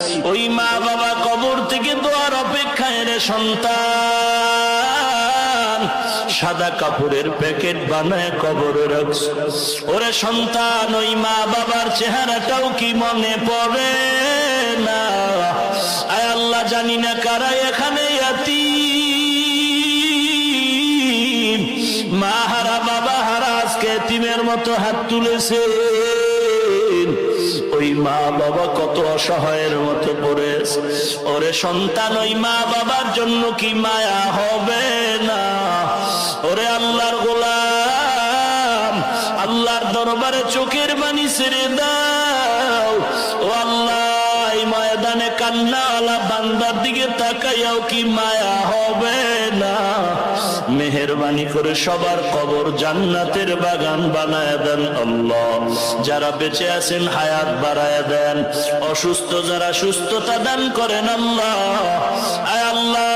ওই মা বাবা কবর থেকে দোয়ার অপেক্ষায় রে সন্তান সাদা কাপড়ের প্যাকেট বানায় কবরে রাখছ। ওরে সন্তান, ওই মা বাবার চেহারাটাও কি মনে পড়ে না? আয় আল্লাহ, জানি না কারা এখানে ইয়াতীম, মা হারা বাবা হারা আজকে এতিমের মতো হাত তুলেছে। ওই মা বাবা কত অসহায়ের মতো পড়েছে। ওরে সন্তান, ওই মা বাবার জন্য কি মায়া হবে না? ওরে আল্লাহর গোলাম, আল্লাহর দরবারে চোখের পানি ছেড়ে দাও। ও আল্লাহ, এই ময়দানে কান্নাওয়ালা বান্দার দিকে তাকাইয়াও কি মায়া হবে না? মেহেরবানি করে সবার কবর জান্নাতের বাগান বানায় দেন আল্লাহ। যারা বেঁচে আছেন হায়াত বাড়ায় দেন, অসুস্থ যারা সুস্থতা দান করেন আল্লাহ। আয় আল্লাহ,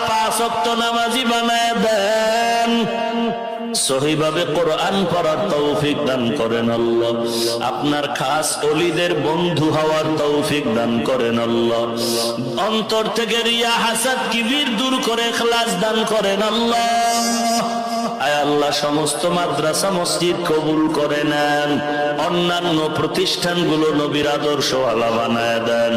5 ওয়াক্ত নামাজি বানায় দেন, সহিভাবে কোরআন পড়ার তৌফিক দান করেন আল্লাহ। আপনার খাস ওলিদের বন্ধু হওয়ার তৌফিক দান করেন আল্লাহ। অন্তর থেকে রিয়া হাসাদ কিবির দূর করে ইখলাস দান করেন আল্লাহ। আয় আল্লাহ, সমস্ত মাদ্রাসা মসজিদ কবুল করে নেন, অন্যান্য প্রতিষ্ঠানগুলো নবীর আদর্শওয়ালা বানায় দেন।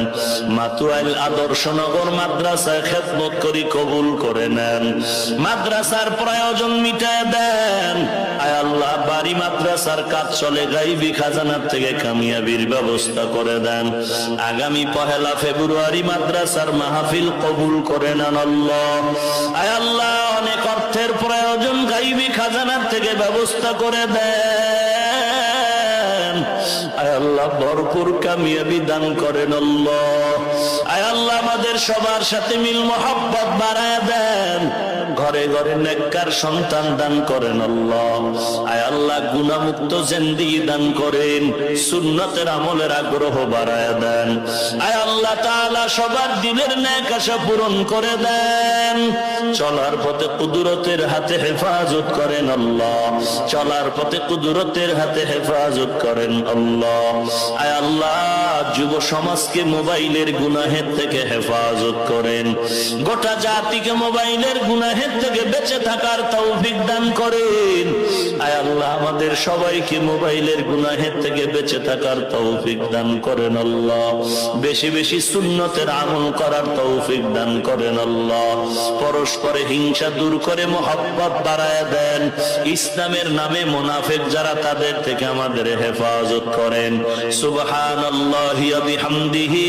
মাতুয়াইল আদর্শনগর মাদ্রাসায় খেদমত করি কবুল করে নেন, মাদ্রাসার প্রয়োজন মিটায় দেন। আয় আল্লাহ, বাড়ি মাদ্রাসার কাজ চলে গাইবি খাজানার থেকে কামিয়াবির ব্যবস্থা করে দেন। আগামী 1 ফেব্রুয়ারি মাদ্রাসার মাহফিল কবুল করে নেন আল্লাহ। আয় আল্লাহ, অনেক অর্থের প্রয়োজন, গাইবি খাজানার থেকে ব্যবস্থা করে দেন। আয় আল্লাহ, ভরপুর কামিয়াবি দান করেন আল্লাহ। আয় আল্লাহ, আমাদের সবার সাথে মিল মোহাব্বত বাড়ায় দেন, ঘরে ঘরে নেককার সন্তান দান করেন আল্লাহ। আয় আল্লাহ, গুনাহমুক্ত জিন্দেগি দান করেন, সুন্নতের আমলের আগ্রহ বাড়ায় দেন। আয় আল্লাহ তাআলা, সবার দিনের নেক আশা পূরণ করে দেন। চলার পথে কুদরতের হাতে হেফাজত করেন আল্লাহ, চলার পথে কুদরতের হাতে হেফাজত করেন আল্লাহ। আয় আল্লাহ, যুব সমাজকে মোবাইলের গুনাহের থেকে হেফাজত করেন, গোটা জাতিকে মোবাইলের গুনাহের থেকে বেঁচে থাকার তৌফিক দান করেন। আয় আল্লাহ, আমাদের সবাইকে মোবাইলের গুনাহের থেকে বেঁচে থাকার তৌফিক দান করেন আল্লাহ। বেশি বেশি সুন্নতের আমল করার তৌফিক দান করেন আল্লাহ। পরস্পরে হিংসা দূর করে মোহাব্বত বাড়ায় দেন। ইসলামের নামে মুনাফিক যারা, তাদের থেকে আমাদের হেফাজত করেন। সুবহানাল্লাহি ওয়া বিহামদিহি।